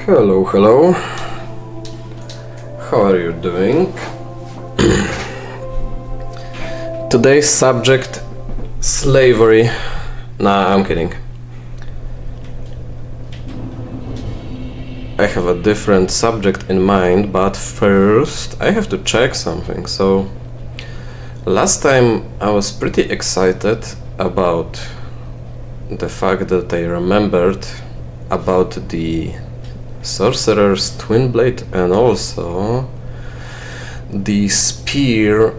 Hello, hello. How are you doing? Today's subject, slavery. Nah, I'm kidding. I have a different subject in mind, but first I have to check something. So, last time I was pretty excited about the fact that I remembered about the Sorcerer's Twin Blade and also the spear.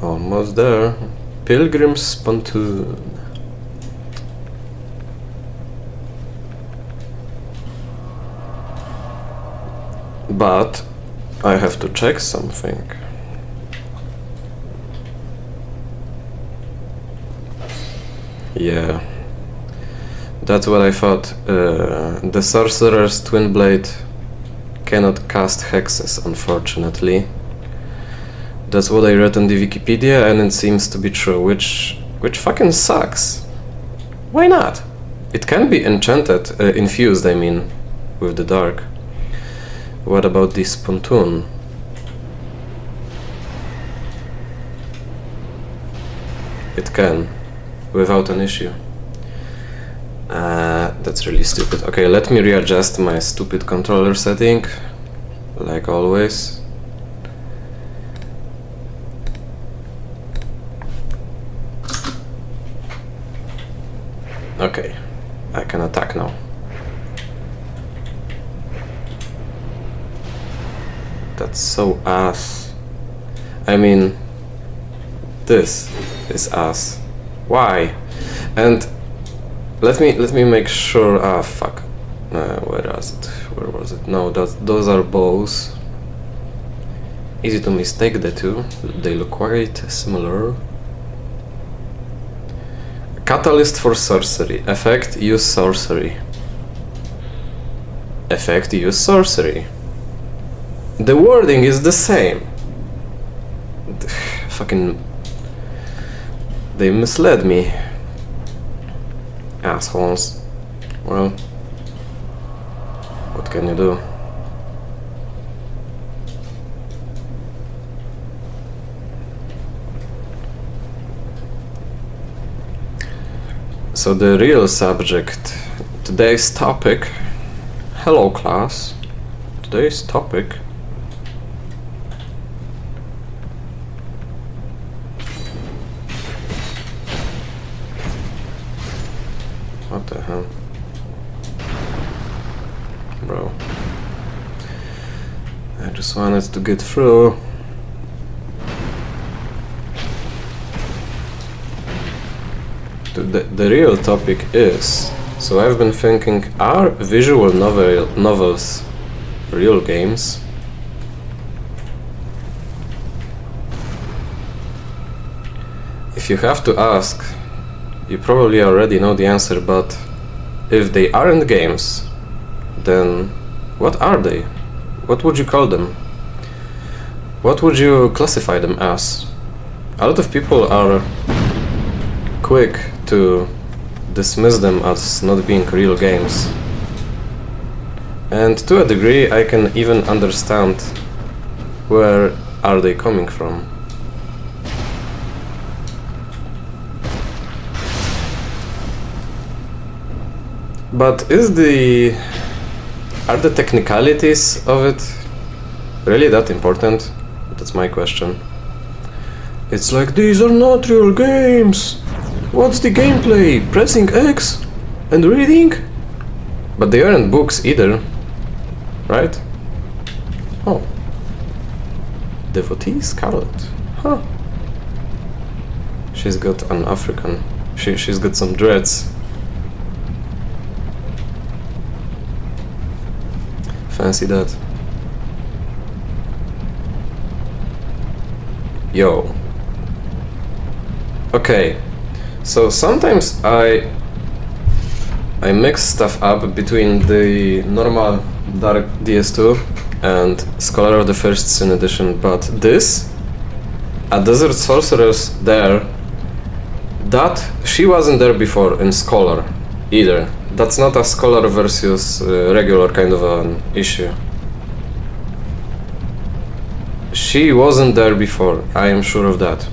Almost there. Pilgrim's Pontoon. But I have to check something. Yeah, that's what I thought. The Sorcerer's Twin Blade cannot cast hexes, unfortunately. That's what I read on the Wikipedia, and it seems to be true, which fucking sucks. Why not? It can be enchanted, infused, I mean, with the dark. What about this pontoon? It can, without an issue. That's really stupid. Okay, let me readjust my stupid controller setting, like always. Okay, I can attack now. That's so ass. I mean, this is ass. Why? And let me make sure. Ah, fuck. Where was it? Where was it? No, those are bows. Easy to mistake the two. They look quite similar. Catalyst for sorcery. Effect, use sorcery. Effect, use sorcery. The wording is the same. Fucking... They misled me. Assholes. Well... What can you do? So the real subject, today's topic. Hello class. Today's topic. What the hell? Bro. I just wanted to get through. The real topic is, so I've been thinking, are visual novels real games? If you have to ask, you probably already know the answer, but if they aren't games, then what are they? What would you call them? What would you classify them as? A lot of people are quick to dismiss them as not being real games. And to a degree I can even understand where are they coming from. But are the technicalities of it really that important? That's my question. It's like, these are not real games! What's the gameplay? Pressing X and reading? But they aren't books either, right? Oh. Devotee Scarlet. Huh. She's got an African. She's got some dreads. Fancy that. Yo. Okay. So sometimes I mix stuff up between the normal Dark DS2 and Scholar of the First Sin Edition, but this, a Desert Sorcerer's there, That she wasn't there before in Scholar either. That's not a Scholar versus regular kind of an issue. She wasn't there before, I am sure of that.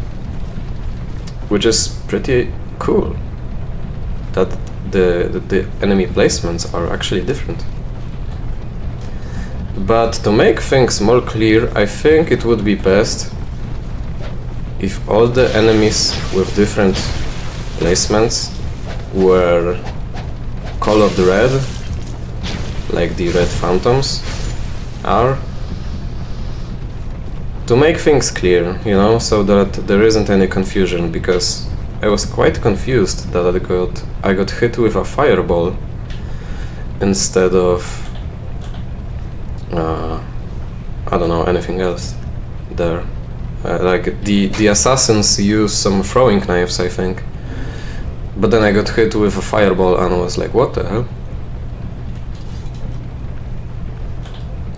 Which is pretty cool. That the enemy placements are actually different. But to make things more clear, I think it would be best if all the enemies with different placements were colored red, like the red phantoms are. To make things clear, you know, so that there isn't any confusion, because I was quite confused that I got hit with a fireball instead of I don't know, anything else there. Like the assassins use some throwing knives, I think, but then I got hit with a fireball and I was like, what the hell?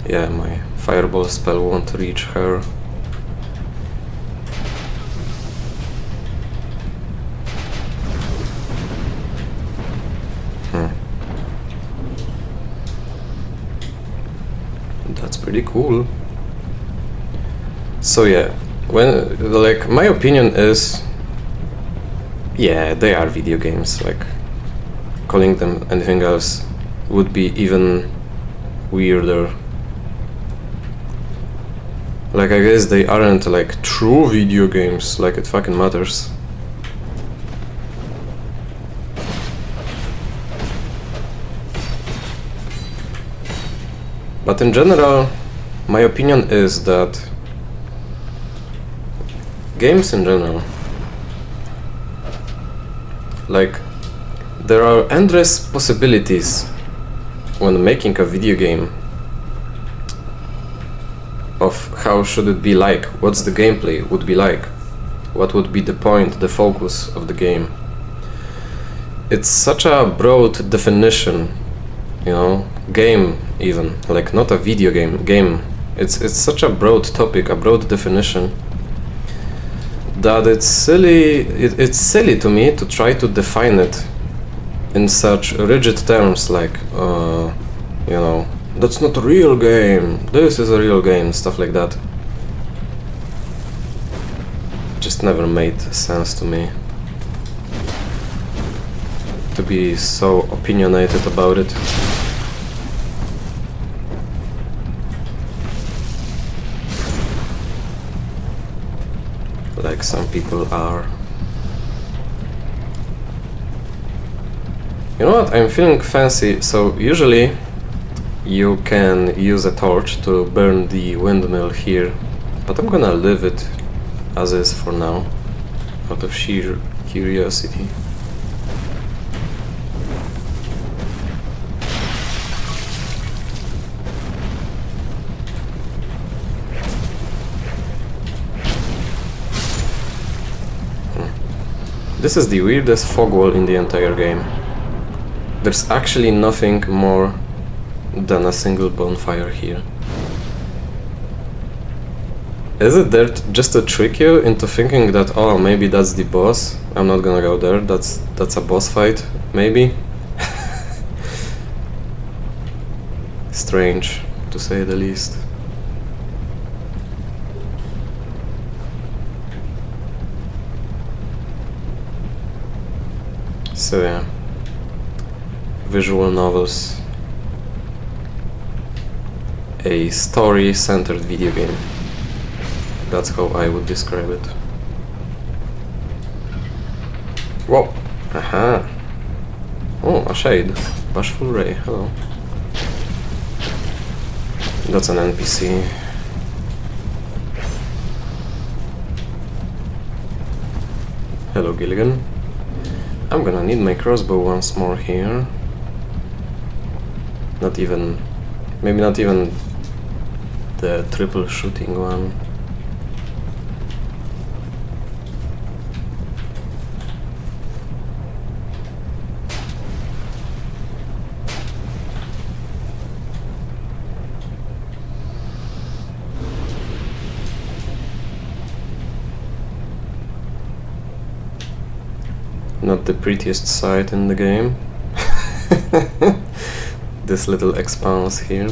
Yeah, my fireball spell won't reach her. That's pretty cool. So yeah, when, like, my opinion is, yeah, they are video games. Like, calling them anything else would be even weirder. Like, I guess they aren't like true video games, like it fucking matters. But in general, my opinion is that games in general, like, there are endless possibilities when making a video game of how should it be like, what's the gameplay would be like, what would be the point, the focus of the game. It's such a broad definition, you know, game even, like not a video game. It's such a broad topic, a broad definition, that it's silly to me to try to define it in such rigid terms, like, you know, that's not a real game, this is a real game, stuff like that. Just never made sense to me to be so opinionated about it. Like some people are. You know what, I'm feeling fancy, so usually you can use a torch to burn the windmill here, but I'm gonna leave it as is for now, out of sheer curiosity. This is the weirdest fog wall in the entire game. There's actually nothing more than a single bonfire here. Is it there just to trick you into thinking that, oh, maybe that's the boss? I'm not gonna go there, that's a boss fight, maybe? Strange, to say the least. So yeah, visual novels, a story-centered video game. That's how I would describe it. Whoa! Aha! Oh, a shade. Bashful Ray, hello. That's an NPC. Hello, Gilligan. I'm gonna need my crossbow once more here. Maybe not even the triple shooting one. not the prettiest sight in the game. This little expanse here.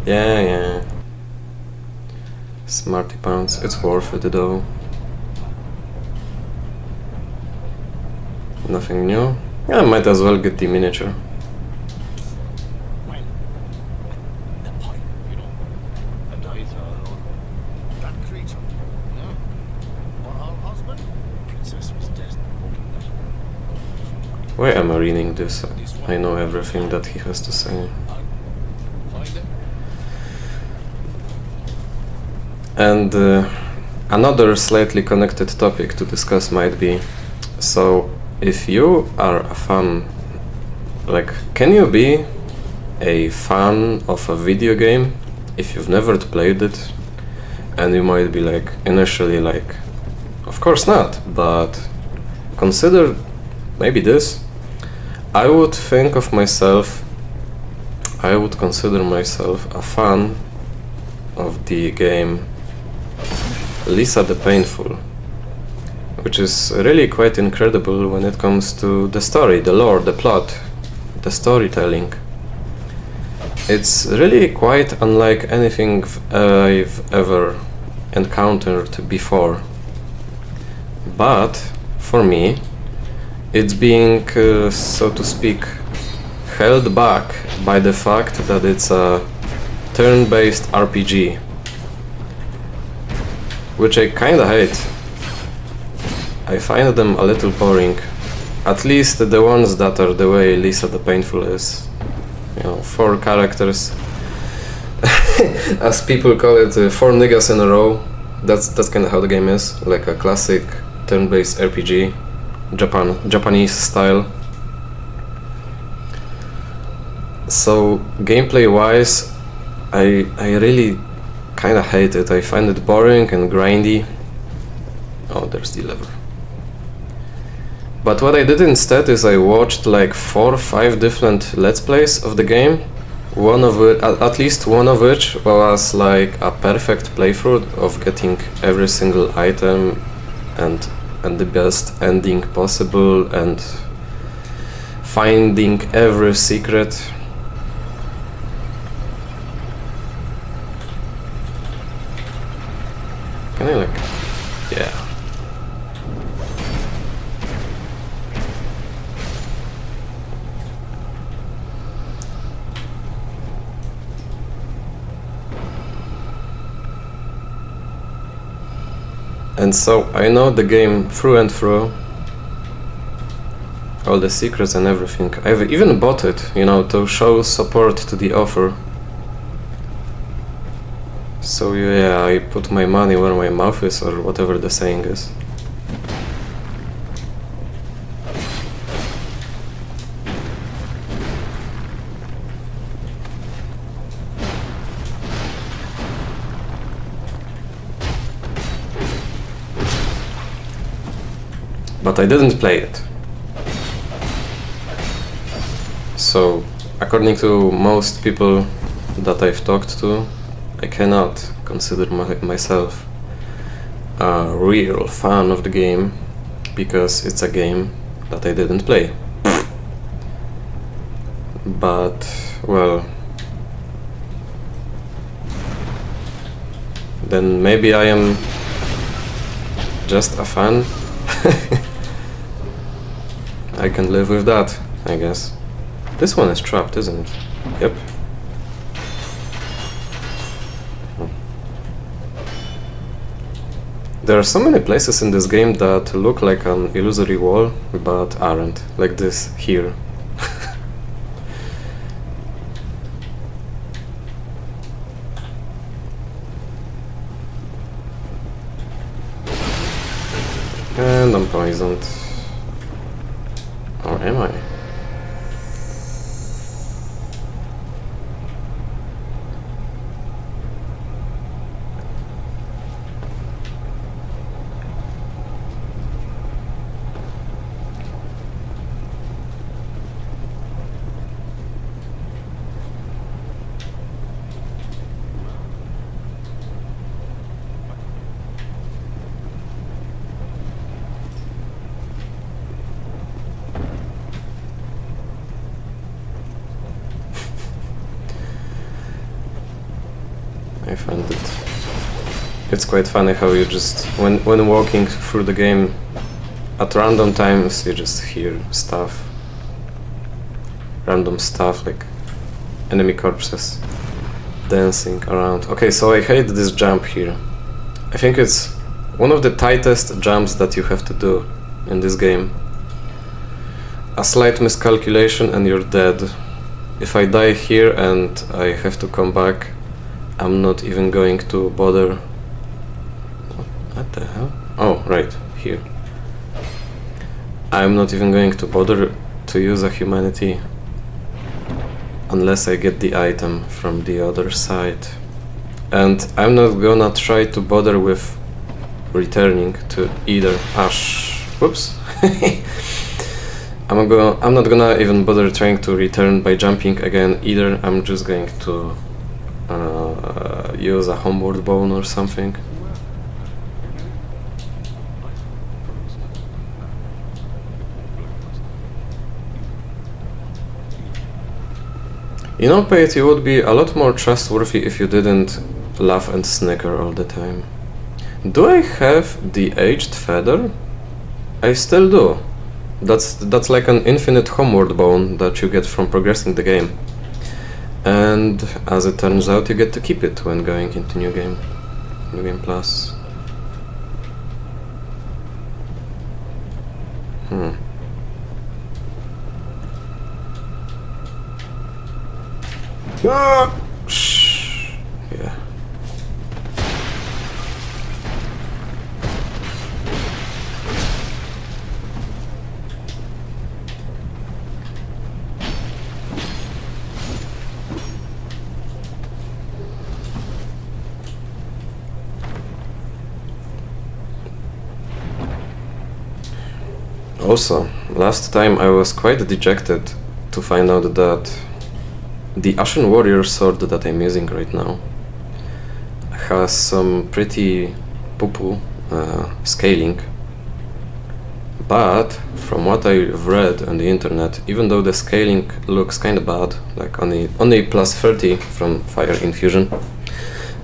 Yeah. Smarty pants, it's worth it though. Nothing new. Yeah, I might as well get the miniature. Why am I reading this? I know everything that he has to say. And another slightly connected topic to discuss might be, so if you are a fan, like, can you be a fan of a video game if you've never played it? And you might be like, initially like, of course not, but consider maybe this. I would consider myself a fan of the game Lisa the Painful, which is really quite incredible when it comes to the story, the lore, the plot, the storytelling. It's really quite unlike anything I've ever encountered before. But for me, it's being, so to speak, held back by the fact that it's a turn-based RPG, which I kinda hate. I find them a little boring, at least the ones that are the way Lisa the Painful is. You know, 4 characters, as people call it, 4 niggas in a row. That's kinda how the game is, like a classic turn-based RPG, Japanese style. So gameplay-wise, I really kinda hate it. I find it boring and grindy. Oh, there's the lever. But what I did instead is I watched like 4 or 5 different Let's Plays of the game. At least one of which was like a perfect playthrough of getting every single item and the best ending possible and finding every secret. Can I like... yeah. And so I know the game through and through, all the secrets and everything. I've even bought it, you know, to show support to the author. So yeah, I put my money where my mouth is, or whatever the saying is. But I didn't play it. So, according to most people that I've talked to, I cannot consider myself a real fan of the game, because it's a game that I didn't play. But, well, then maybe I am just a fan. I can live with that, I guess. This one is trapped, isn't it? Yep. There are so many places in this game that look like an illusory wall, but aren't. Like this here. And I'm poisoned. Or am I? I find it's quite funny how you just, when walking through the game, at random times you just hear stuff, random stuff like enemy corpses dancing around. Okay, so I hate this jump here. I think it's one of the tightest jumps that you have to do in this game. A slight miscalculation and you're dead. If I die here and I have to come back, I'm not even going to bother. What the hell? Oh, right, here. I'm not even going to bother to use a humanity unless I get the item from the other side. And I'm not gonna try to bother with returning to either. Whoops. I'm not gonna even bother trying to return by jumping again either. I'm just going to use a homeward bone or something. You know, Pate, you would be a lot more trustworthy if you didn't laugh and snicker all the time. Do I have the aged feather? I still do. That's like an infinite homeward bone that you get from progressing the game. And as it turns out, you get to keep it when going into New Game Plus. Yeah. Also, last time I was quite dejected to find out that the Ashen Warrior sword that I'm using right now has some pretty poo-poo scaling, but from what I've read on the internet, even though the scaling looks kinda bad, like only plus 30 from fire infusion,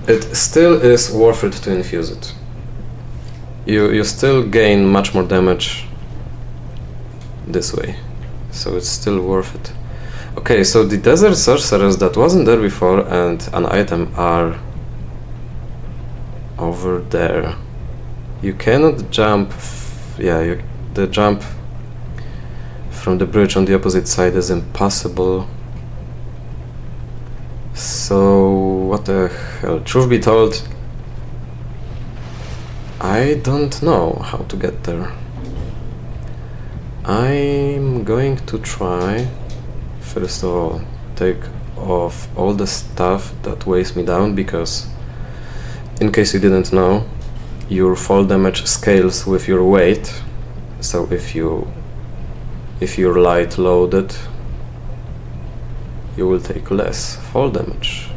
it still is worth it to infuse it. You still gain much more damage this way, so it's still worth it. Okay, so the desert sorceress that wasn't there before and an item are over there. You cannot jump, the jump from the bridge on the opposite side is impossible. So what the hell, truth be told, I don't know how to get there. I'm going to try, first of all, take off all the stuff that weighs me down, because in case you didn't know, your fall damage scales with your weight. So if you're light loaded, you will take less fall damage.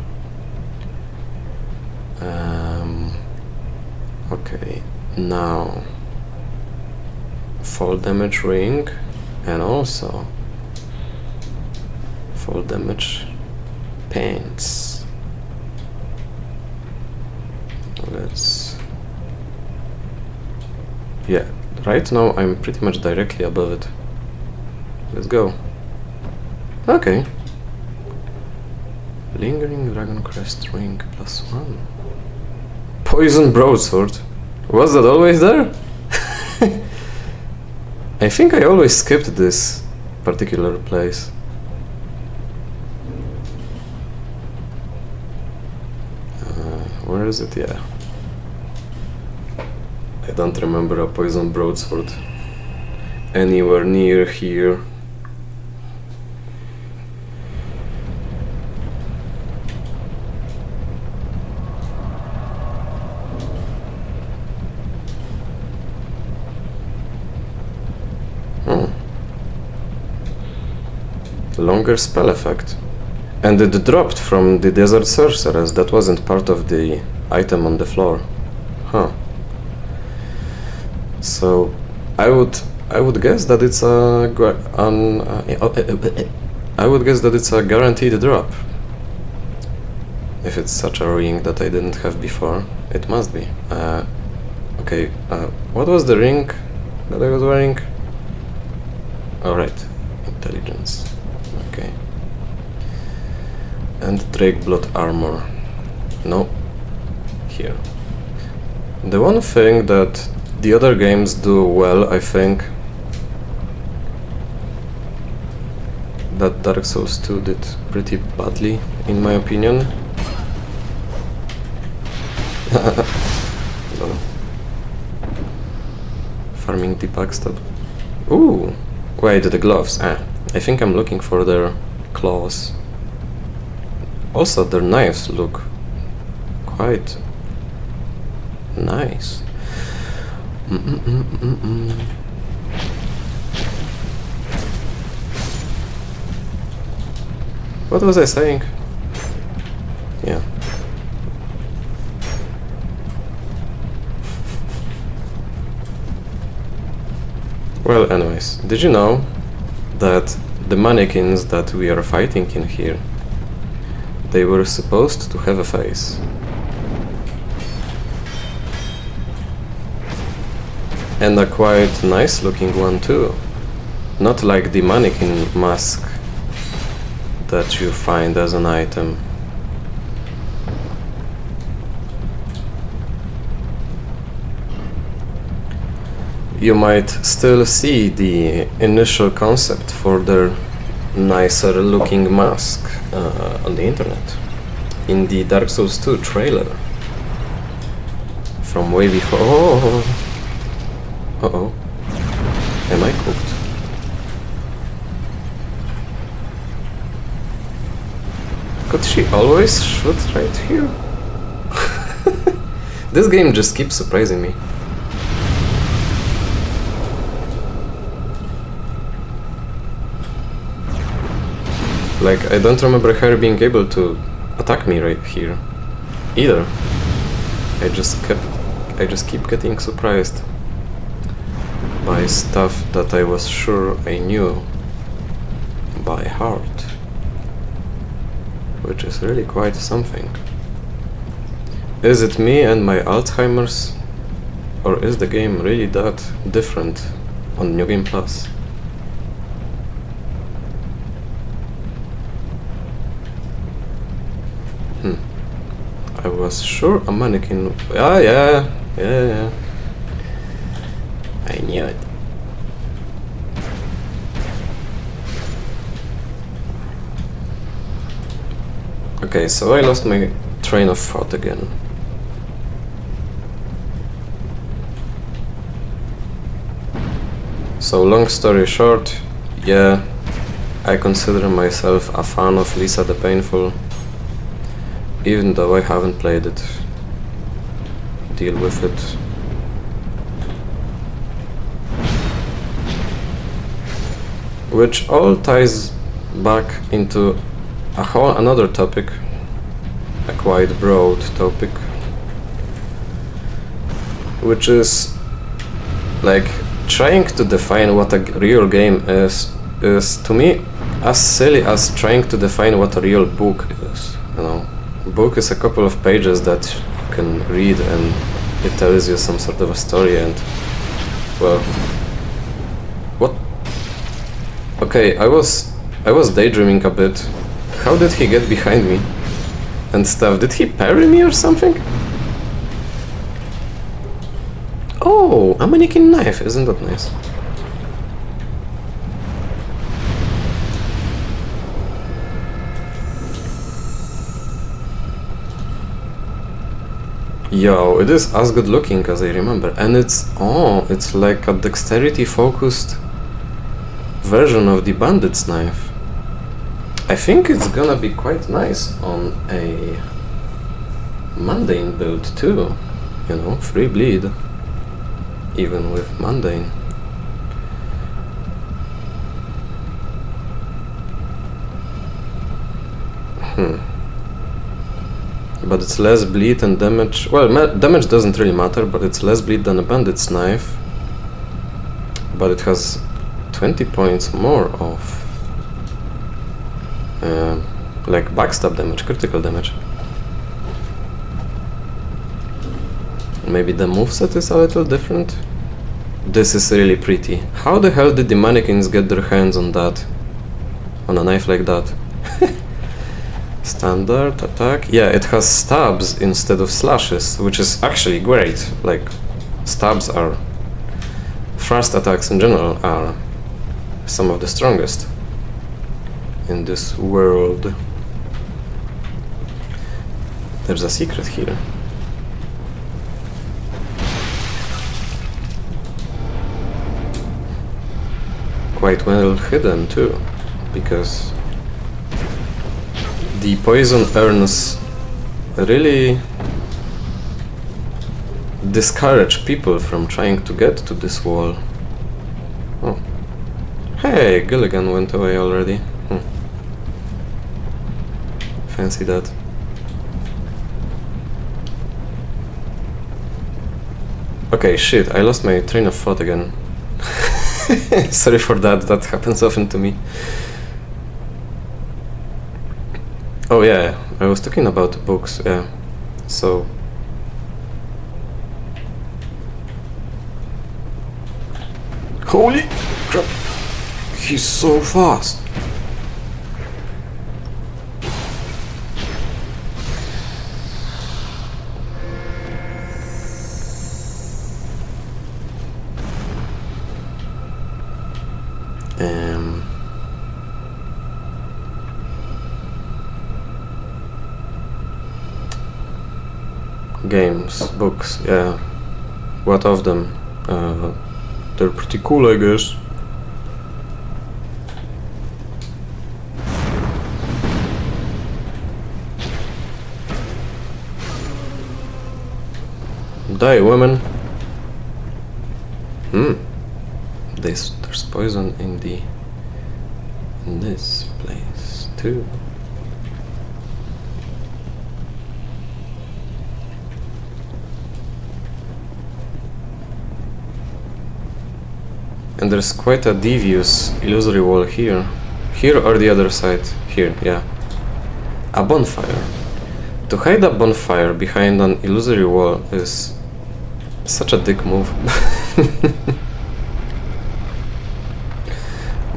Okay, now fall damage ring and also fall damage pants. Right now I'm pretty much directly above it. Let's go. Okay. Lingering Dragon Crest ring +1. Poison broadsword. Was that always there? I think I always skipped this particular place. Where is it? Yeah. I don't remember a poison broadsword anywhere near here. Longer spell effect. And it dropped from the Desert Sorceress. That wasn't part of the item on the floor. Huh. So I would guess that it's I would guess that it's a guaranteed drop. If it's such a ring that I didn't have before, it must be. Okay, what was the ring that I was wearing? Alright, intelligence. Okay. And Drake Blood armor. No. Here. The one thing that the other games do well, I think, that Dark Souls 2 did pretty badly, in my opinion. No. Farming the backstab. Ooh! Wait, the gloves. I think I'm looking for their claws. Also, their knives look quite nice. What was I saying? Yeah. Well, anyways, did you know that the mannequins that we are fighting in here, they were supposed to have a face? And a quite nice looking one too. Not like the mannequin mask that you find as an item. You might still see the initial concept for their nicer looking mask on the internet. In the Dark Souls 2 trailer. From way before. Oh. Uh-oh. Am I cooked? Could she always shoot right here? This game just keeps surprising me. Like, I don't remember her being able to attack me right here either. I just keep getting surprised by stuff that I was sure I knew by heart, which is really quite something. Is it me and my Alzheimer's, or is the game really that different on New Game Plus? I was sure a mannequin. Yeah. I knew it. Okay, so I lost my train of thought again. So long story short, yeah, I consider myself a fan of Lisa the Painful, even though I haven't played it. Deal with it. Which all ties back into a whole another topic, a quite broad topic, which is like trying to define what a real game is to me as silly as trying to define what a real book is, you know. A book is a couple of pages that you can read and it tells you some sort of a story and, well, what? Okay, I was daydreaming a bit. How did he get behind me and stuff? Did he parry me or something? Oh, a mannequin knife, isn't that nice? Yo, it is as good looking as I remember, and it's like a dexterity focused version of the bandit's knife. I think it's gonna be quite nice on a mundane build too, you know, free bleed, even with mundane. But it's less bleed and damage. Well, damage doesn't really matter, but it's less bleed than a bandit's knife. But it has 20 points more of like backstab damage, critical damage. Maybe the moveset is a little different. This is really pretty. How the hell did the mannequins get their hands on that? On a knife like that? Standard attack. Yeah, it has stabs instead of slashes, which is actually great. Like, stabs are... thrust attacks in general are some of the strongest in this world. There's a secret here. Quite well hidden too, because the poison urns really discourage people from trying to get to this wall. Oh. Hey, Gilligan went away already. Fancy that. Okay, shit, I lost my train of thought again. Sorry for that, that happens often to me. Oh yeah, I was talking about books, yeah. So... holy crap! He's so fast! Games, books, yeah. What of them? They're pretty cool, I guess. Die, women! There's poison in this place too. And there's quite a devious illusory wall here. Here or the other side? Here, yeah. A bonfire. To hide a bonfire behind an illusory wall is such a dick move.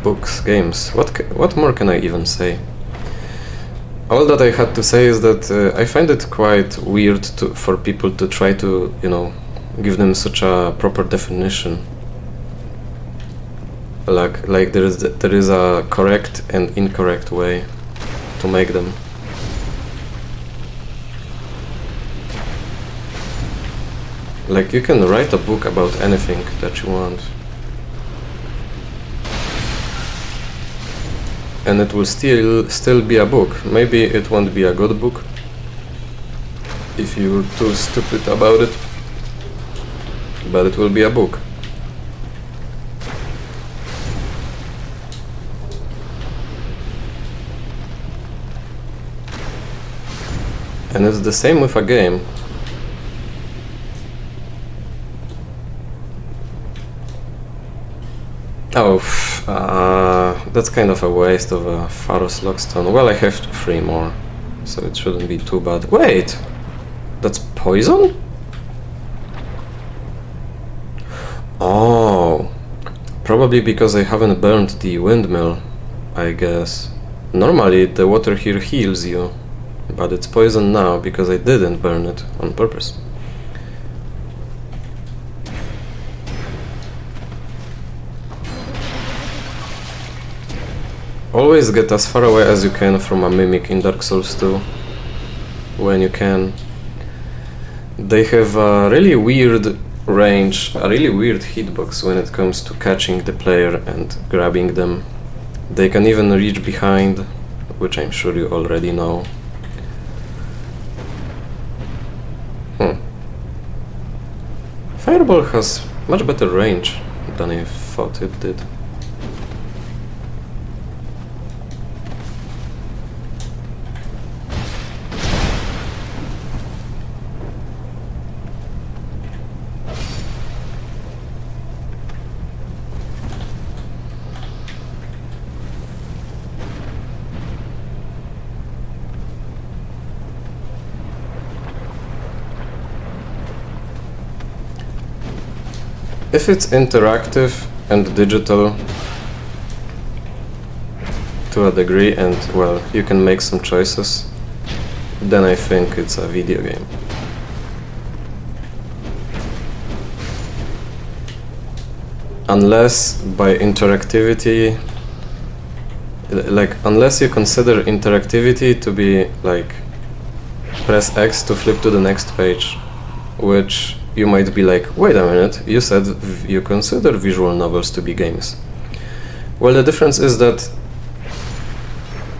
Books, games, what more can I even say? All that I had to say is that I find it quite weird for people to try to, you know, give them such a proper definition. Like there is a correct and incorrect way to make them. Like, you can write a book about anything that you want, and it will still be a book. Maybe it won't be a good book if you're too stupid about it, but it will be a book. And it's the same with a game. Oh, that's kind of a waste of a Pharos Lockstone. Well, I have 3 more, so it shouldn't be too bad. Wait! That's poison? Oh, probably because I haven't burned the windmill, I guess. Normally the water here heals you, but it's poison now because I didn't burn it on purpose. Always get as far away as you can from a mimic in Dark Souls 2, when you can. They have a really weird range, a really weird hitbox when it comes to catching the player and grabbing them. They can even reach behind, which I'm sure you already know. Fireball has much better range than I thought it did. If it's interactive and digital to a degree, and well, you can make some choices, then I think it's a video game. Unless by interactivity, like, unless you consider interactivity to be like press X to flip to the next page, which you might be like, wait a minute, you said you consider visual novels to be games. Well, the difference is that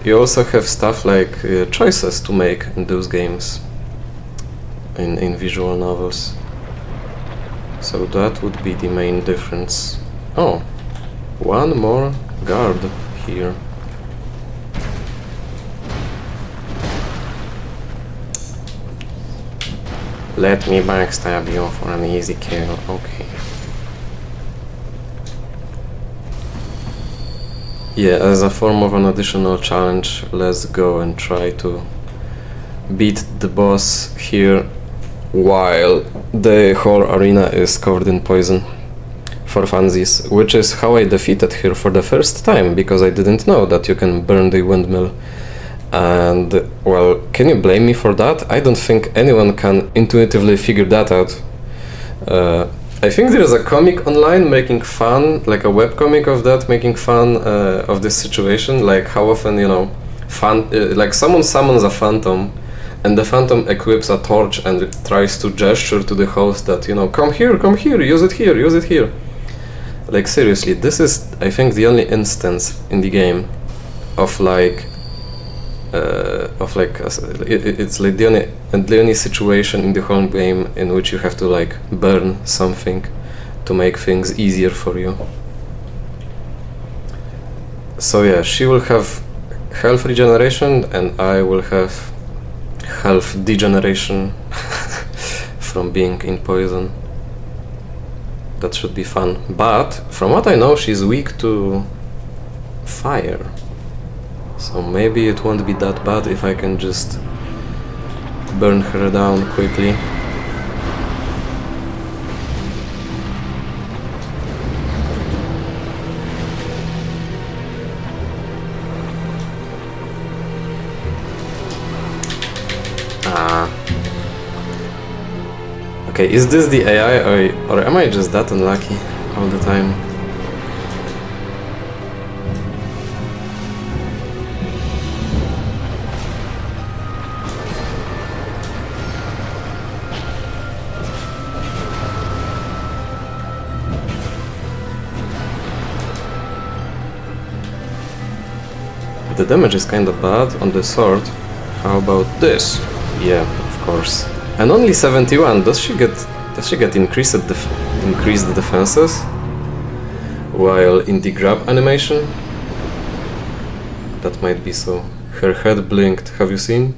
you also have stuff like choices to make in those games, in visual novels. So that would be the main difference. Oh, one more guard here. Let me backstab you for an easy kill, okay. Yeah, as a form of an additional challenge, let's go and try to beat the boss here while the whole arena is covered in poison for funsies, which is how I defeated her for the first time, because I didn't know that you can burn the windmill. And, well, can you blame me for that? I don't think anyone can intuitively figure that out. I think there is a comic online making fun, like a webcomic of that, making fun of this situation, like how often, you know, like someone summons a phantom, and the phantom equips a torch and tries to gesture to the host that, you know, come here, use it here, use it here. Like, seriously, this is, I think, the only instance in the game of like, it's like the only situation in the whole game in which you have to like burn something to make things easier for you. So yeah, she will have health regeneration and I will have health degeneration from being in poison. That should be fun. But from what I know, she's weak to fire. So maybe it won't be that bad if I can just burn her down quickly. Okay, is this the AI or am I just that unlucky all the time? The damage is kinda bad on the sword. How about this? Yeah, of course. And only 71. Does she get increased defenses? While in the grab animation? That might be so. Her head blinked. Have you seen?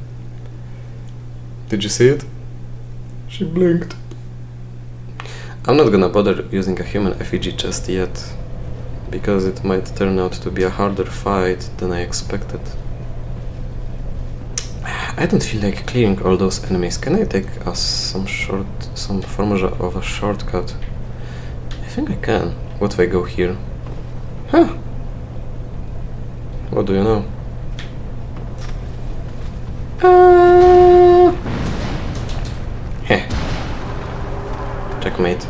Did you see it? She blinked. I'm not gonna bother using a human effigy just yet, because it might turn out to be a harder fight than I expected. I don't feel like clearing all those enemies. Can I take some form of a shortcut? I think I can. What if I go here? Huh? What do you know? Heh. Checkmate.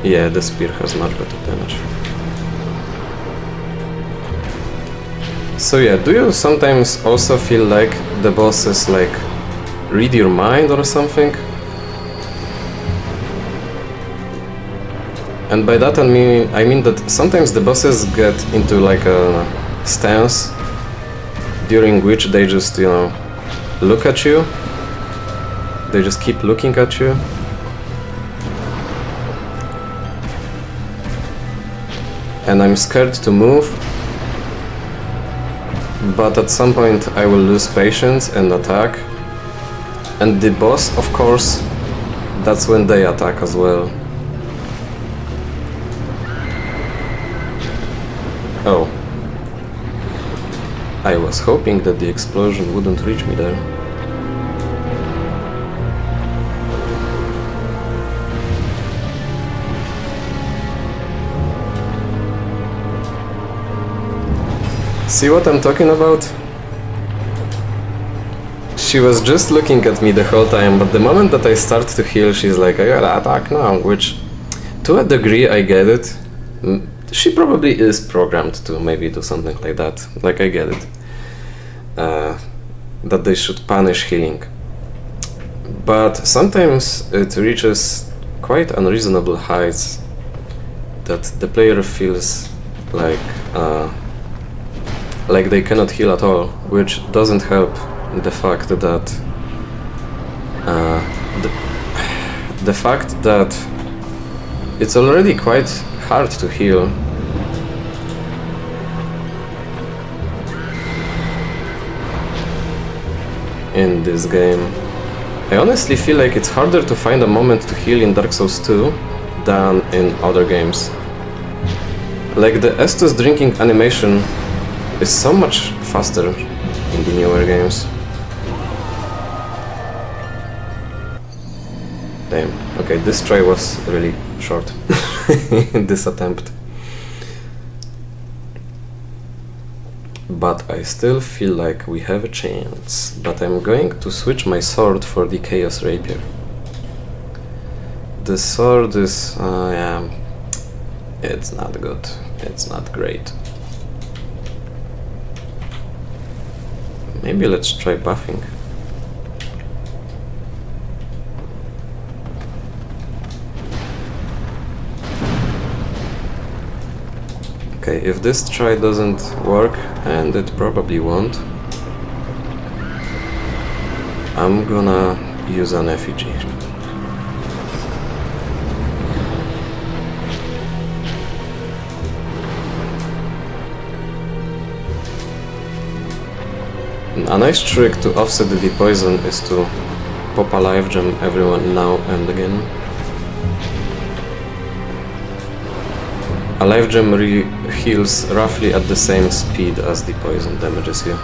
Yeah, the spear has much better damage. So yeah, do you sometimes also feel like the bosses like read your mind or something? And by that I mean that sometimes the bosses get into like a stance during which they just, you know, look at you. They just keep looking at you. And I'm scared to move, but at some point I will lose patience and attack. And the boss, of course, that's when they attack as well. Oh. I was hoping that the explosion wouldn't reach me there. See what I'm talking about? She was just looking at me the whole time, but the moment that I start to heal, she's like, I gotta attack now, which, to a degree, I get it. She probably is programmed to maybe do something like that. Like, I get it. That they should punish healing. But sometimes it reaches quite unreasonable heights that the player feels like they cannot heal at all, which doesn't help the fact that the fact that it's already quite hard to heal. In this game, I honestly feel like it's harder to find a moment to heal in Dark Souls 2 than in other games. Like the Estus drinking animation is so much faster in the newer games. Damn, okay, this try was really short, this attempt. But I still feel like we have a chance. But I'm going to switch my sword for the Chaos Rapier. The sword is... yeah, it's not good, it's not great. Maybe let's try buffing. Okay, if this try doesn't work, and it probably won't, I'm gonna use an effigy. A nice trick to offset the poison is to pop a life gem every now and again. A life gem heals roughly at the same speed as the poison damages you.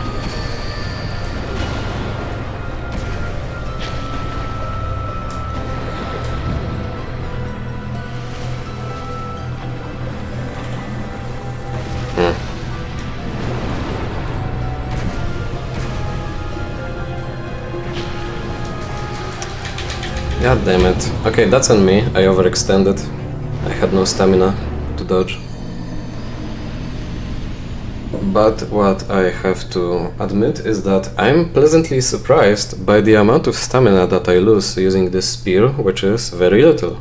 God damn it. Okay, that's on me. I overextended. I had no stamina to dodge. But what I have to admit is that I'm pleasantly surprised by the amount of stamina that I lose using this spear, which is very little.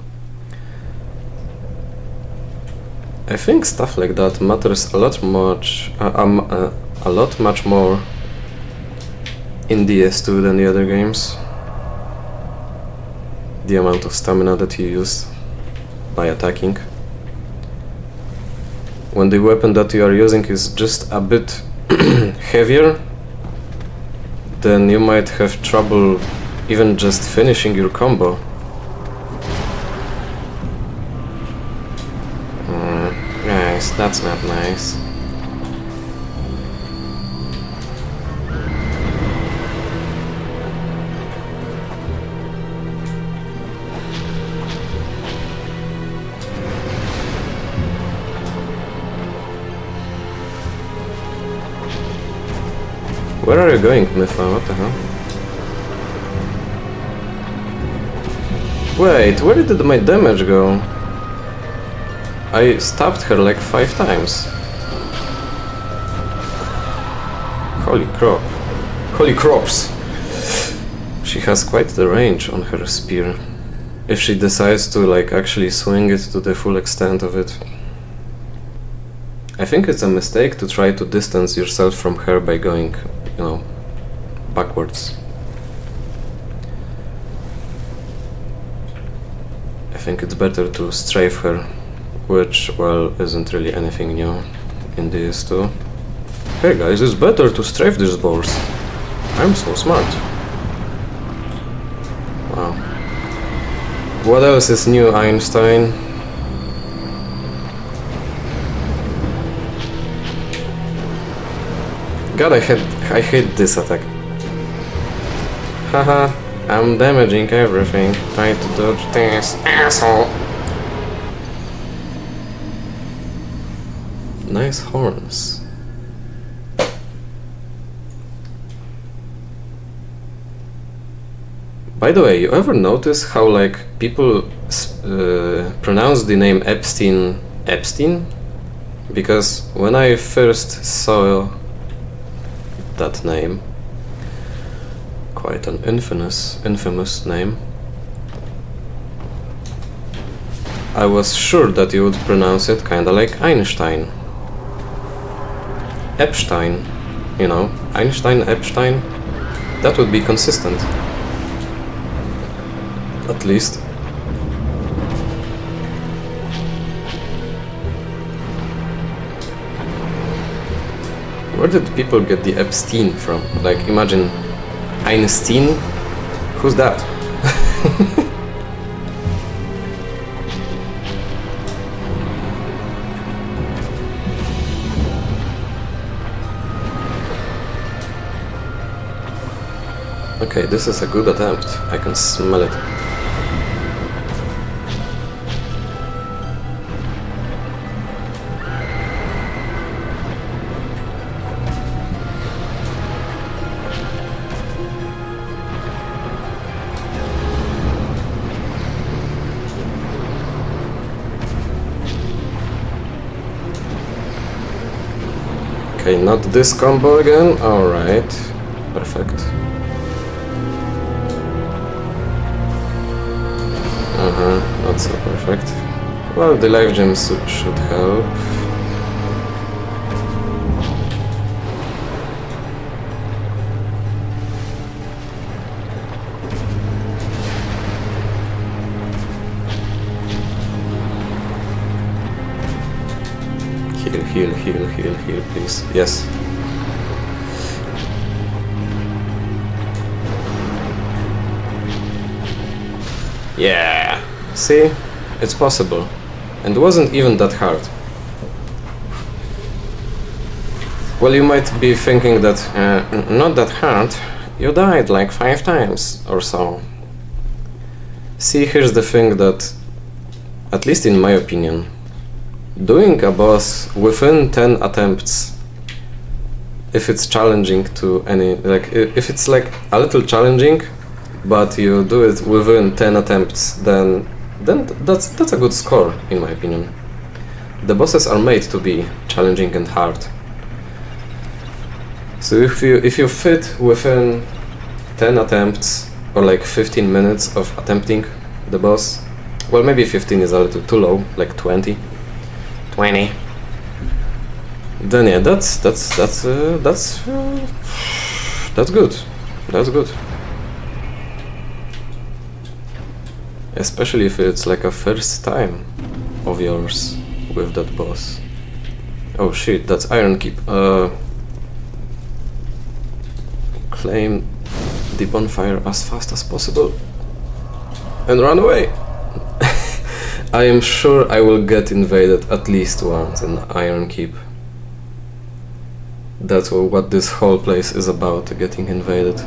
I think stuff like that matters a lot much more in DS2 than the other games. The amount of stamina that you use by attacking. When the weapon that you are using is just a bit heavier, then you might have trouble even just finishing your combo. Nice, that's not nice. Where are you going, Mifa? What the hell? Wait, where did my damage go? I stabbed her like 5 times. Holy crap. Holy crops! She has quite the range on her spear. If she decides to like actually swing it to the full extent of it. I think it's a mistake to try to distance yourself from her by going, you know, backwards. I think it's better to strafe her, which, well, isn't really anything new in DS2. Hey guys, it's better to strafe these balls. I'm so smart. Wow. What else is new, Einstein? God, I hate this attack. Haha, I'm damaging everything. Try to dodge this, asshole. Nice horns. By the way, you ever notice how like people pronounce the name Epstein Epstein? Because when I first saw that name, quite an infamous name, I was sure that you would pronounce it kinda like Einstein. Epstein, you know, Einstein, Epstein, that would be consistent. At least. Where did people get the Epstein from? Like, imagine Einstein? Who's that? Okay, this is a good attempt. I can smell it. Okay, not this combo again. Alright, perfect. Not so perfect. Well, the life gems should help. Heal, please. Yes. Yeah. See? It's possible. And it wasn't even that hard. Well, you might be thinking that, not that hard. You died like 5 times or so. See, here's the thing that, at least in my opinion, doing a boss within 10 attempts, if it's challenging to any, like, if it's like a little challenging, but you do it within 10 attempts, then that's a good score, in my opinion. The bosses are made to be challenging and hard. So if you fit within 10 attempts, or like 15 minutes of attempting the boss, well, maybe 15 is a little too low, like 20. Then yeah, that's good. That's good. Especially if it's like a first time of yours with that boss. Oh shit, that's Iron Keep. Claim the bonfire as fast as possible and run away. I am sure I will get invaded at least once in Iron Keep. That's what this whole place is about, getting invaded.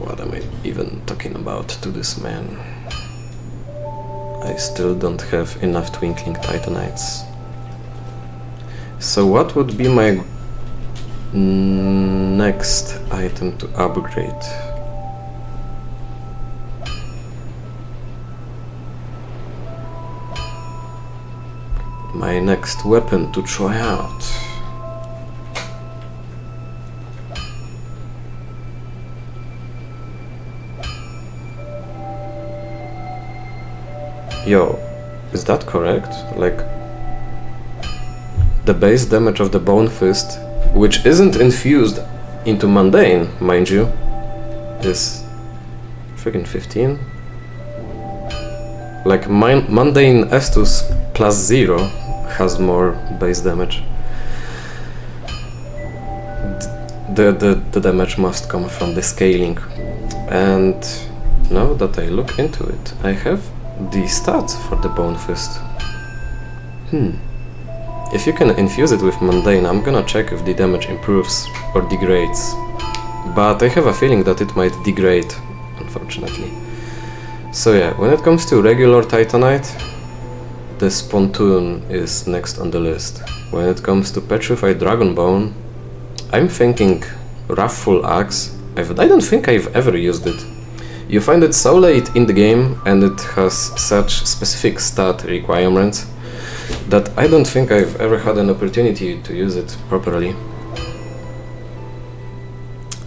What am I even talking about to this man? I still don't have enough twinkling titanites. So what would be my next item to upgrade? My next weapon to try out. Yo, is that correct? Like, the base damage of the Bone Fist, which isn't infused into Mundane, mind you, is freaking 15? Like, Mundane Estus plus 0 has more base damage. The damage must come from the scaling. And now that I look into it, I have the stats for the Bone Fist. If you can infuse it with Mundane, I'm gonna check if the damage improves or degrades. But I have a feeling that it might degrade, unfortunately. So yeah, when it comes to regular Titanite, the Spontoon is next on the list. When it comes to Petrified Dragonbone, I'm thinking Wrathful Axe. I don't think I've ever used it. You find it so late in the game and it has such specific stat requirements that I don't think I've ever had an opportunity to use it properly.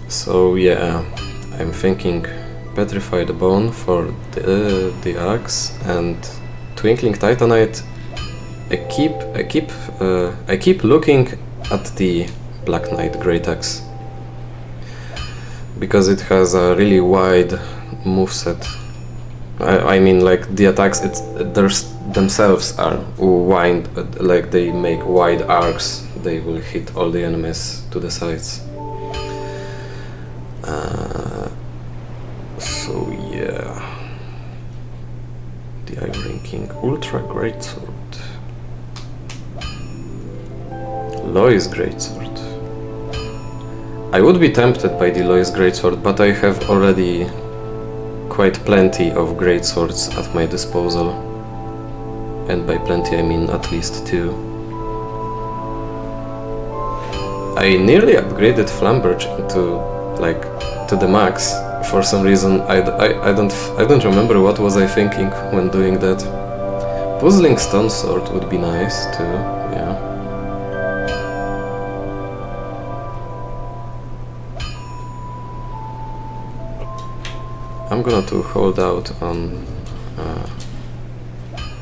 So yeah, I'm thinking Petrified Bone for the axe and Twinkling Titanite. I keep looking at the Black Knight Great Axe because it has a really wide moveset. I mean, like the attacks themselves are wide, like they make wide arcs. They will hit all the enemies to the sides. So yeah, the Iron King Ultra Greatsword, Lois Greatsword. I would be tempted by the Lois Greatsword, but I have already quite plenty of greatswords at my disposal, and by plenty I mean at least 2. I nearly upgraded Flamberge to the max. For some reason I don't remember what was I thinking when doing that. Puzzling Stone Sword would be nice too, yeah. I'm gonna to hold out on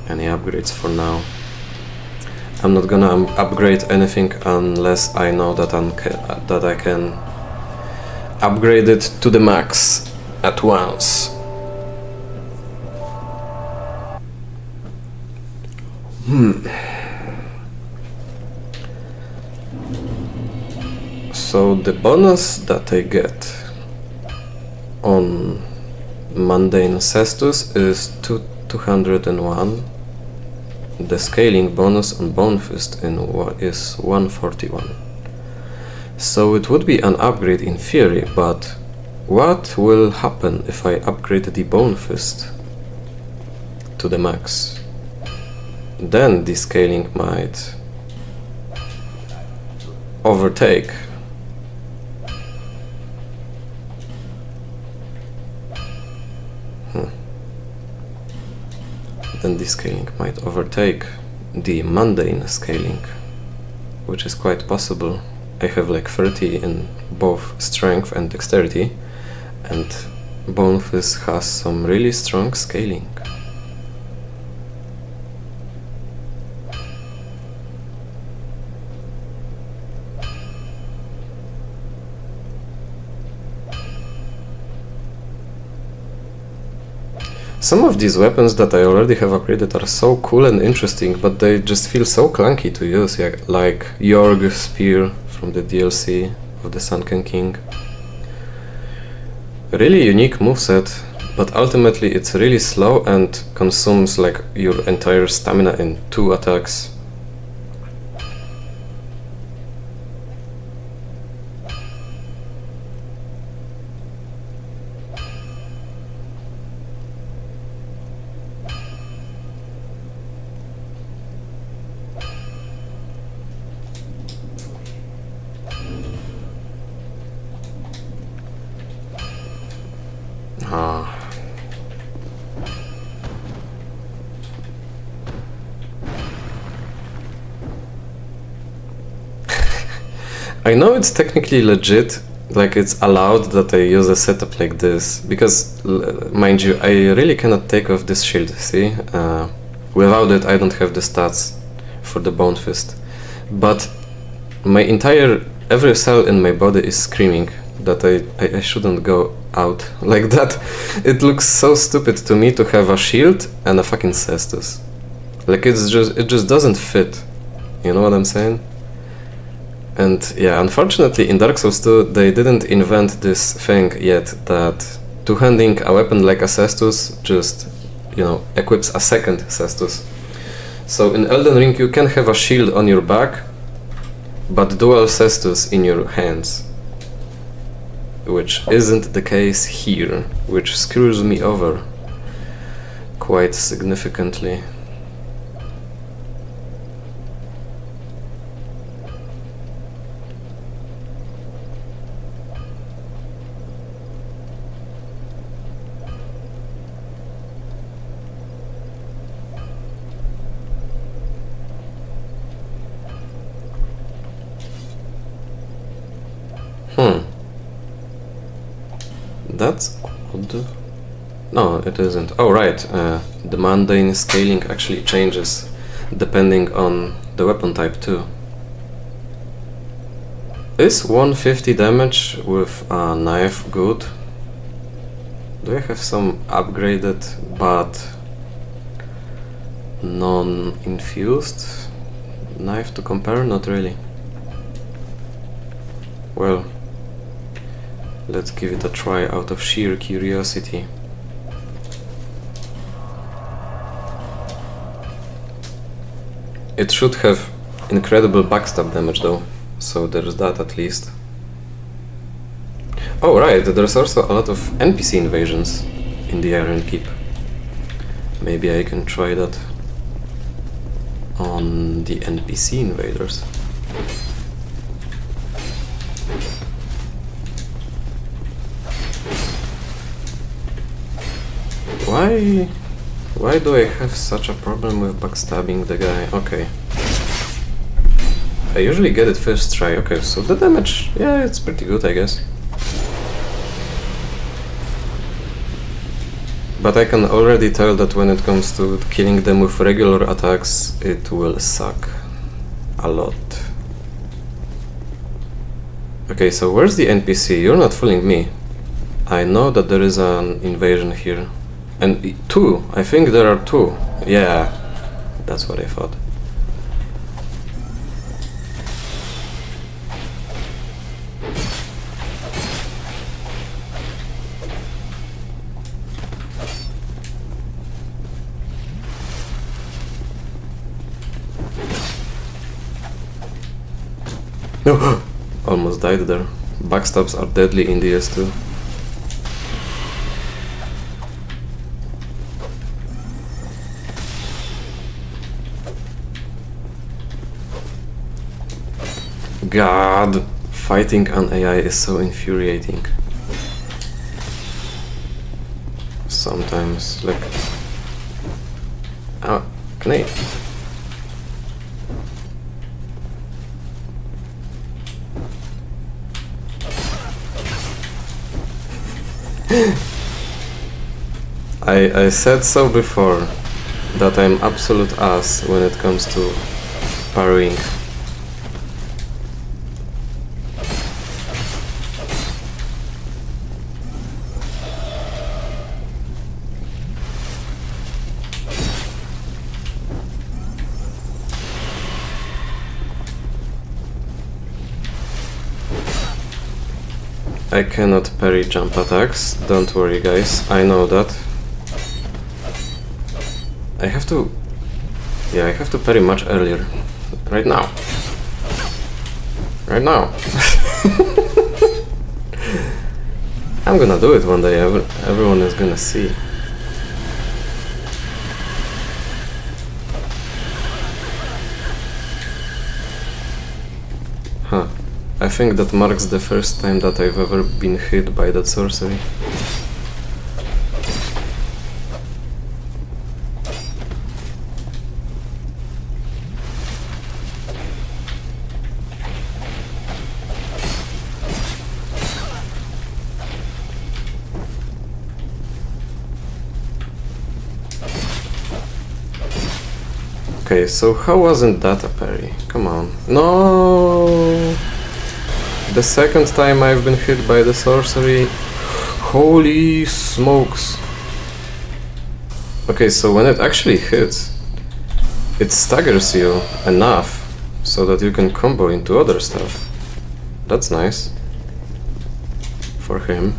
any upgrades for now. I'm not gonna upgrade anything unless I know that I can upgrade it to the max at once. So the bonus that I get on Mundane Cestus is 201. The scaling bonus on Bone Fist is 141. So it would be an upgrade in theory, but what will happen if I upgrade the Bone Fist to the max? Then the scaling might overtake. Then the scaling might overtake the Mundane scaling, which is quite possible. I have like 30 in both strength and dexterity, and Bone Fist has some really strong scaling. Some of these weapons that I already have upgraded are so cool and interesting, but they just feel so clunky to use, yeah, like Yorg Spear from the DLC of the Sunken King. Really unique moveset, but ultimately it's really slow and consumes like your entire stamina in 2 attacks. I know it's technically legit, like it's allowed that I use a setup like this, because, mind you, I really cannot take off this shield, see? Without it I don't have the stats for the Bone Fist. But my every cell in my body is screaming that I shouldn't go out like that. It looks so stupid to me to have a shield and a fucking cestus. Like it just doesn't fit. You know what I'm saying? And yeah, unfortunately in Dark Souls 2 they didn't invent this thing yet, that two-handing a weapon like a cestus just you know, equips a second cestus. So in Elden Ring you can have a shield on your back, but dual cestus in your hands. Which isn't the case here, which screws me over quite significantly. That's odd. No, it isn't. Oh, right. The mundane scaling actually changes depending on the weapon type too. Is 150 damage with a knife good? Do I have some upgraded but non-infused knife to compare? Not really. Well, let's give it a try out of sheer curiosity. It should have incredible backstab damage though, so there's that at least. Oh right, there's also a lot of NPC invasions in the Iron Keep. Maybe I can try that on the NPC invaders. Why do I have such a problem with backstabbing the guy? Okay. I usually get it first try. Okay, so the damage, yeah, it's pretty good, I guess. But I can already tell that when it comes to killing them with regular attacks, it will suck a lot. Okay, so where's the NPC? You're not fooling me. I know that there is an invasion here. And two, I think there are two. Yeah, that's what I thought. No, almost died there. Backstabs are deadly in DS2. God, fighting an AI is so infuriating. Sometimes, like... Oh, can I... I said so before, that I'm absolute ass when it comes to parrying. I cannot parry jump attacks, don't worry guys, I know that. I have to... Yeah, I have to parry much earlier. Right now. Right now. I'm gonna do it one day, everyone is gonna see. Huh. I think that marks the first time that I've ever been hit by that sorcery. Okay, so how wasn't that a parry? Come on. No! The second time I've been hit by the sorcery. Holy smokes! Okay, so when it actually hits, it staggers you enough so that you can combo into other stuff. That's nice. For him.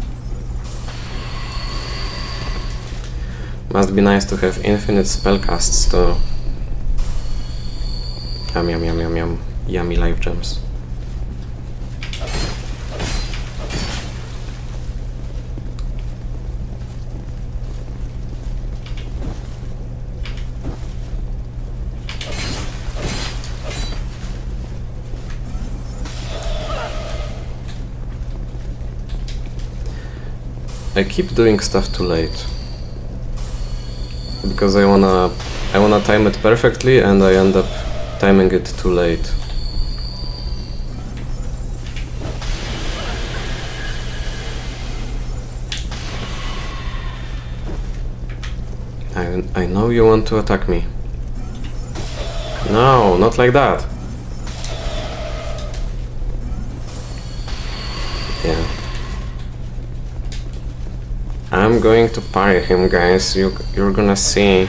Must be nice to have infinite spellcasts too. Yum yum yum yum yum. Yummy life gems. I keep doing stuff too late because I wanna time it perfectly, and I end up timing it too late. I know you want to attack me. No, not like that. Yeah. I'm going to parry him, guys. You're gonna see.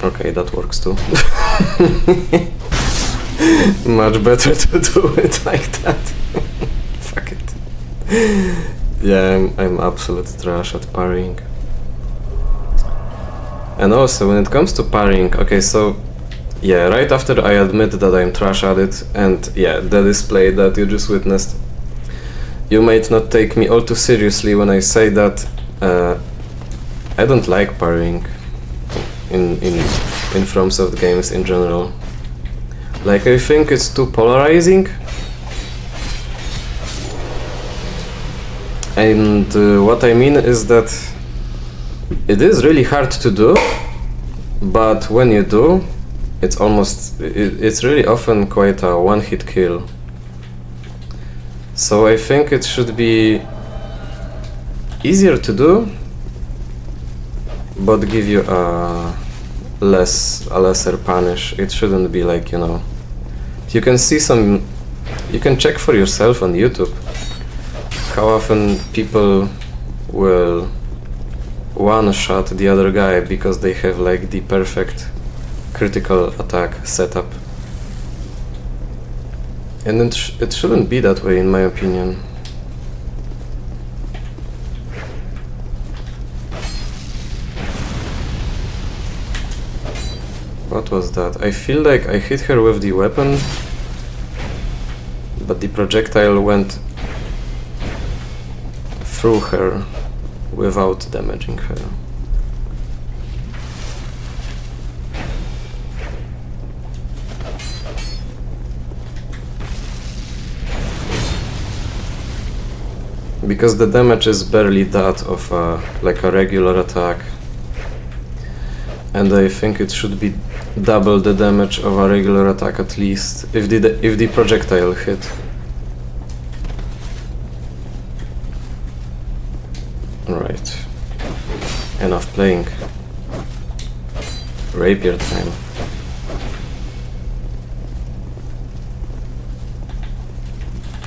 Okay, that works too. Much better to do it like that. Fuck it. Yeah, I'm absolute trash at parrying. And also, when it comes to parrying, okay, so yeah, right after I admit that I'm trash at it, and yeah, the display that you just witnessed, you might not take me all too seriously when I say that I don't like parrying in FromSoft games in general. Like, I think it's too polarizing, and what I mean is that it is really hard to do, but when you do, it's really often quite a one-hit kill. So I think it should be easier to do, but give you a lesser punish. It shouldn't be like, you know, you can check for yourself on YouTube how often people will one-shot the other guy because they have like the perfect critical attack setup. And it shouldn't be that way, in my opinion. What was that? I feel like I hit her with the weapon, but the projectile went through her without damaging her. Because the damage is barely that of like a regular attack, and I think it should be double the damage of a regular attack at least, if the projectile hit. Right. Enough playing. Rapier time.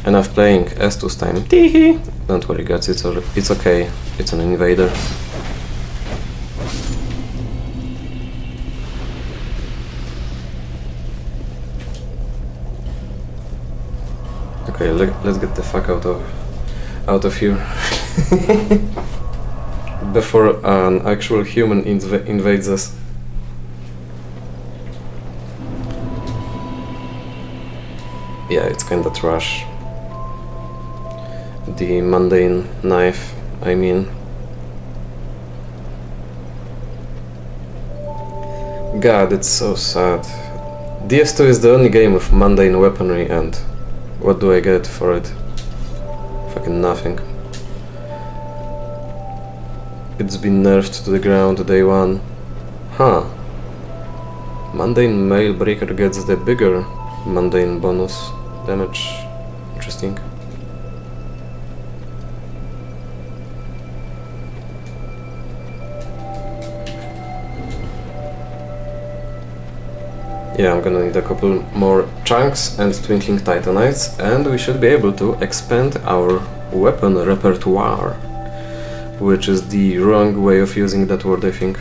Enough playing. Estus time. Teehee! Don't worry, guys, it's okay. It's an invader. Okay, let's get the fuck out of here before an actual human invades us. Yeah, it's kinda trash. The mundane knife, I mean. God, it's so sad. DS2 is the only game with mundane weaponry, and what do I get for it? Fucking nothing. It's been nerfed to the ground day one. Huh. Mundane Mail Breaker gets the bigger mundane bonus damage. Interesting. Yeah, I'm gonna need a couple more chunks and twinkling titanites, and we should be able to expand our weapon repertoire, which is the wrong way of using that word, I think.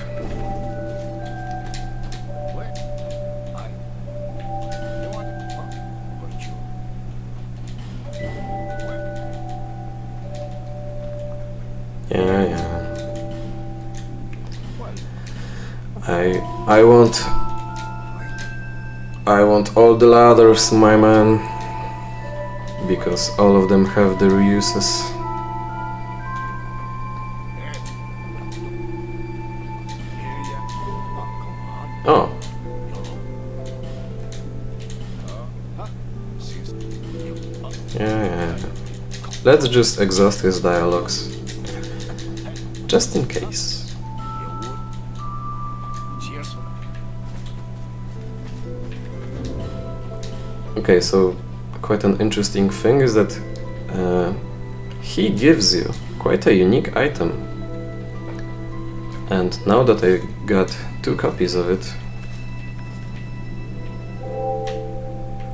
I want all the ladders, my man, because all of them have their uses. Oh. Yeah. Let's just exhaust his dialogues. Just in case. Okay, so quite an interesting thing is that he gives you quite a unique item. And now that I got 2 copies of it,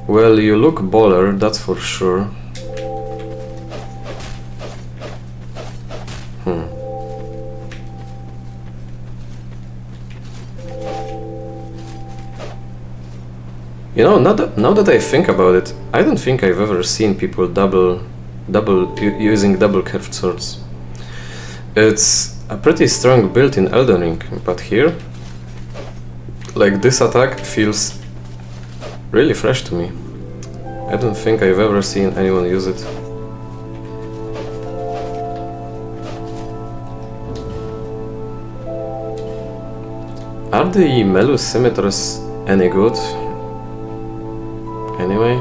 well, you look baller, that's for sure. You know, now that I think about it, I don't think I've ever seen people using double curved swords. It's a pretty strong build in Elden Ring, but here, like, this attack feels really fresh to me. I don't think I've ever seen anyone use it. Are the Melu scimitars any good? Anyway.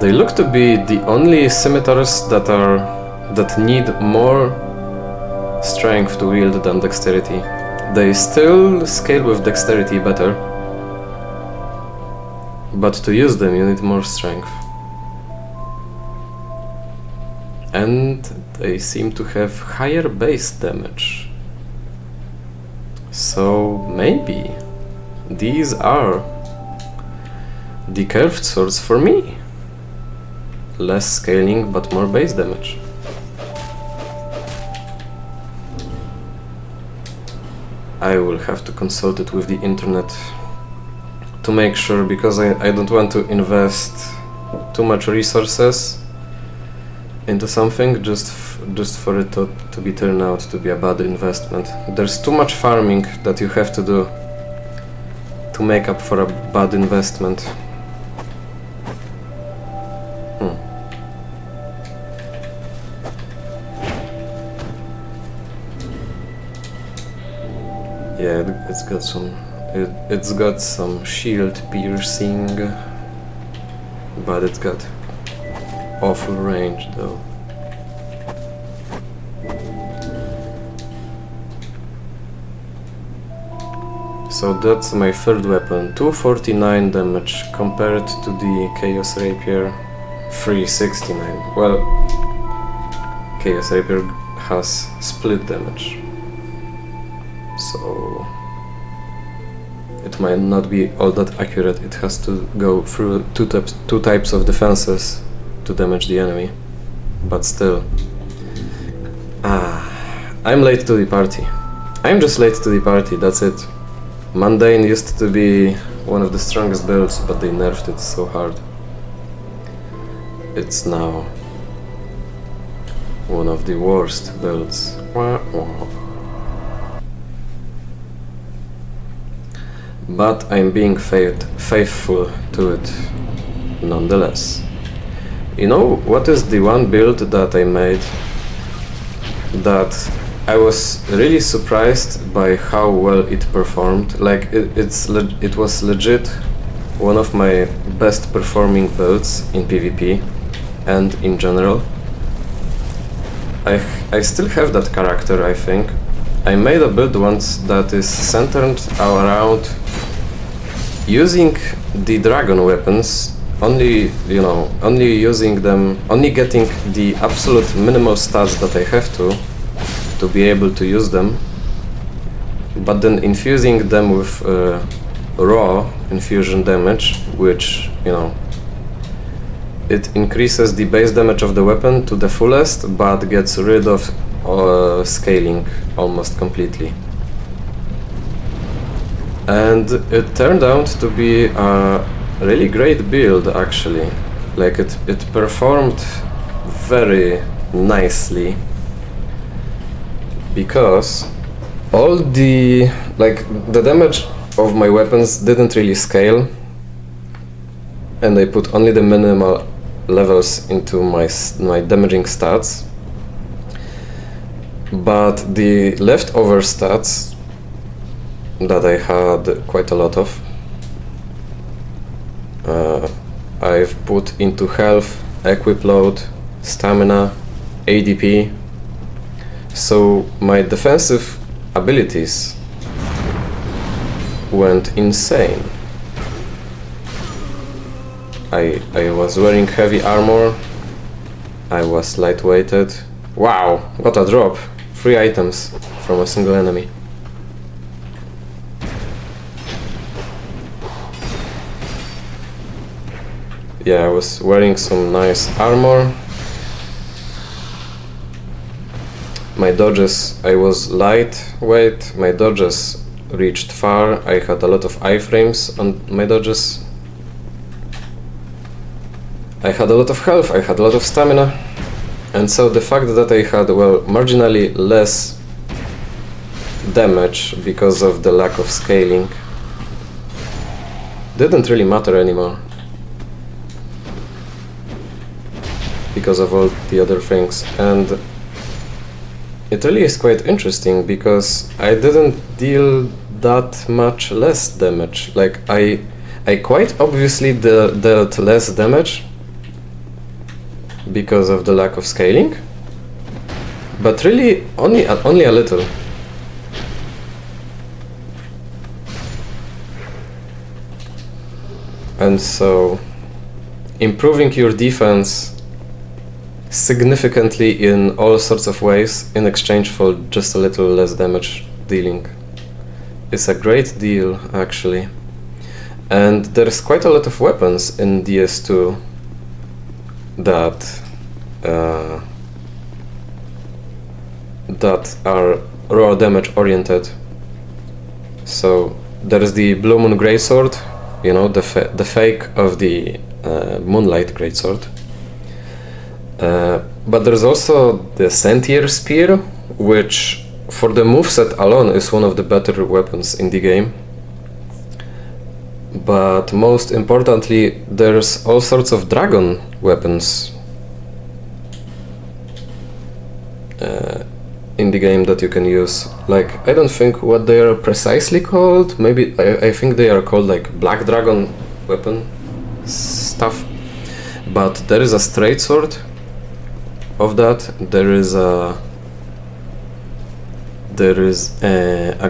They look to be the only scimitars that need more strength to wield than dexterity. They still scale with dexterity better, but to use them you need more strength. And they seem to have higher base damage. So maybe these are the curved swords for me. Less scaling but more base damage. I will have to consult it with the internet to make sure, because I don't want to invest too much resources into something just for it to be turned out to be a bad investment. There's too much farming that you have to do to make up for a bad investment. Yeah, it's got some shield piercing, but it's got awful range though. So that's my third weapon, 249 damage compared to the Chaos Rapier 369. Well, Chaos Rapier has split damage, so it might not be all that accurate. It has to go through two types of defenses to damage the enemy, but still. I'm late to the party. I'm just late to the party, that's it. Mundane used to be one of the strongest builds, but they nerfed it so hard. It's now one of the worst builds. But I'm being faithful to it nonetheless. You know what is the one build that I made that I was really surprised by how well it performed? Like, it was legit one of my best performing builds in PvP and in general. I still have that character, I think. I made a build once that is centered around using the dragon weapons, only using them, only getting the absolute minimal stats that I have to be able to use them, but then infusing them with raw infusion damage, which, it increases the base damage of the weapon to the fullest, but gets rid of scaling almost completely. And it turned out to be a really great build, actually. Like, it performed very nicely. because all the damage of my weapons didn't really scale, and I put only the minimal levels into my damaging stats, but the leftover stats that I had quite a lot of, I've put into health, equip load, stamina, ADP, so my defensive abilities went insane. I was wearing heavy armor, I was lightweighted. Wow, what a drop! 3 items from a single enemy. Yeah, I was wearing some nice armor. My dodges, I was lightweight, my dodges reached far, I had a lot of iframes on my dodges. I had a lot of health, I had a lot of stamina, and so the fact that I had, well, marginally less damage because of the lack of scaling didn't really matter anymore, because of all the other things. And it really is quite interesting because I didn't deal that much less damage. Like I quite obviously dealt less damage because of the lack of scaling, but really only a little. And so improving your defense significantly in all sorts of ways in exchange for just a little less damage dealing is a great deal, actually. And there's quite a lot of weapons in DS2 that are raw damage oriented. So there's the Blue Moon Greatsword, you know, the fake of the Moonlight Greatsword. But there's also the Sentier Spear, which for the moveset alone is one of the better weapons in the game. But most importantly, there's all sorts of dragon weapons in the game that you can use. Like, I don't think what they are precisely called. Maybe I think they are called like Black Dragon weapon stuff. But there is a straight sword of that. There is a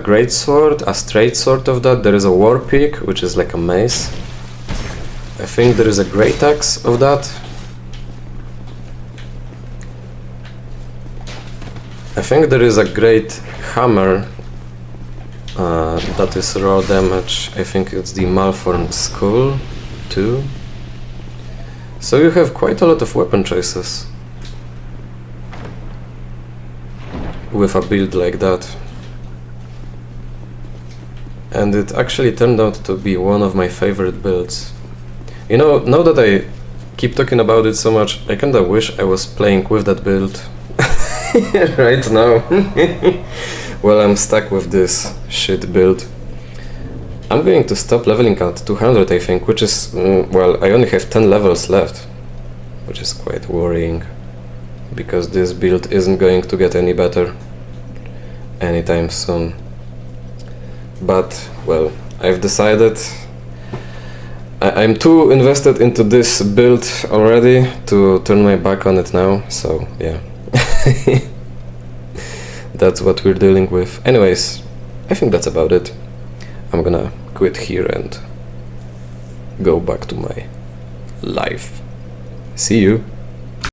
great sword, a straight sword of that. There is a war pick, which is like a mace. I think there is a great axe of that. I think there is a great hammer that is raw damage. I think it's the Malformed Skull too. So you have quite a lot of weapon choices with a build like that. And it actually turned out to be one of my favorite builds. You know, now that I keep talking about it so much, I kinda wish I was playing with that build right now. Well, I'm stuck with this shit build. I'm going to stop leveling at 200, I think, which is, well, I only have 10 levels left, which is quite worrying, because this build isn't going to get any better anytime soon. But, well, I've decided I'm too invested into this build already to turn my back on it now, so yeah. That's what we're dealing with. Anyways, I think that's about it. I'm gonna quit here and go back to my life. See you!